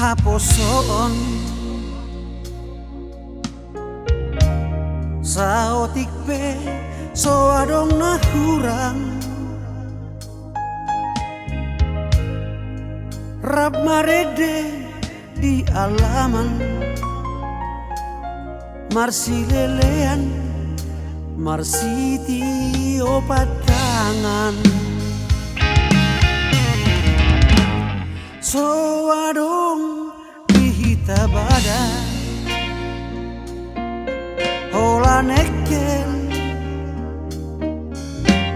haposon saotik pe so adong na hurang rap marede di alaman marsi lelean marsiti opat kangan so adong dihita badai hola nekel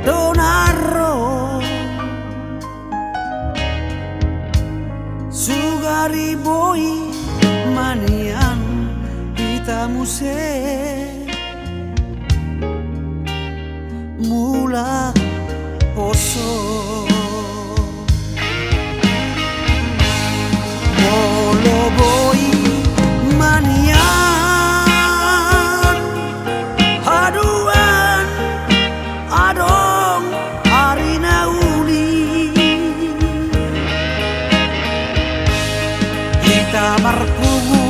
donaro sugari boy manian kita muse mula poso molo boy manian haduan adong harina uli kita berpungu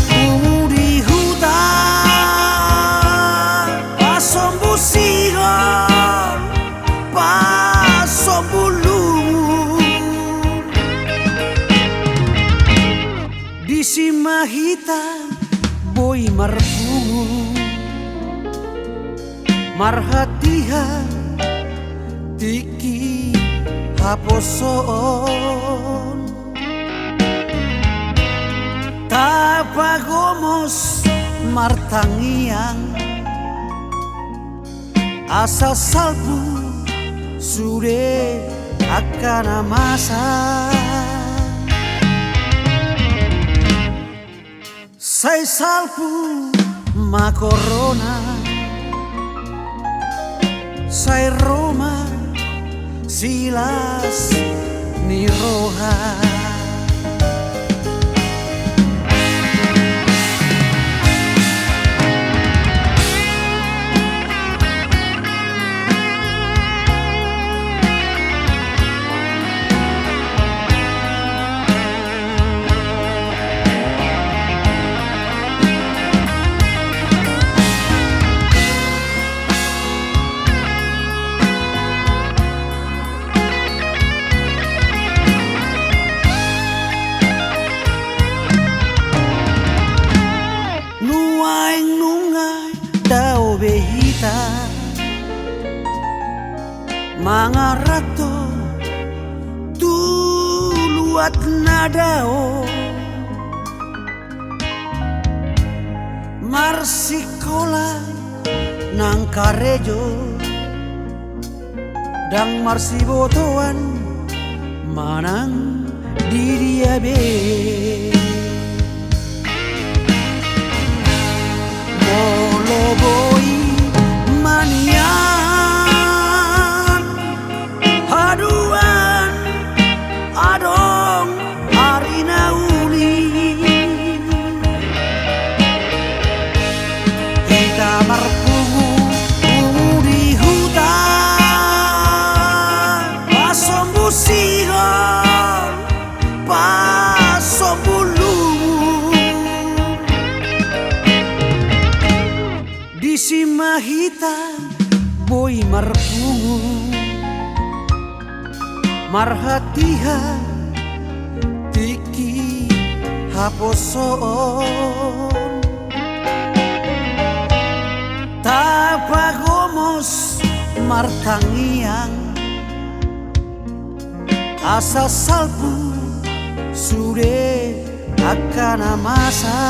pungu di hutan pasom busihan pasom bulungu di simahita boy marpungu marhatiha tiki haposon tapagomos martangiang asa salpu sude akan masa sai salpu ma corona sai Roma silas ni roha dao behita mga rato tuluat nadao marsikola nang karejo dang marsibotoan manang diriabe molo boy manian haduan adong harina uli kita berpungu pungu di hutan pasom busihan pasom bulungu di simahita boy marpungu marhatiha tiki haposon tapagomos martangiang asa salpu sude akan masa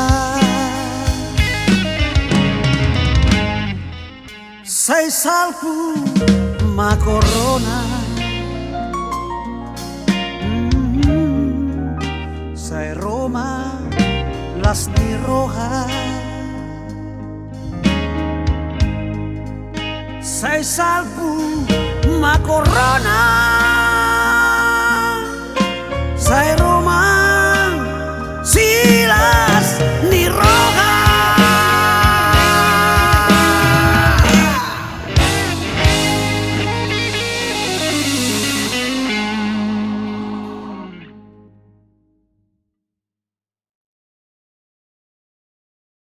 sai salpu ma corona sai Roma las di roja sai salpu ma corona sai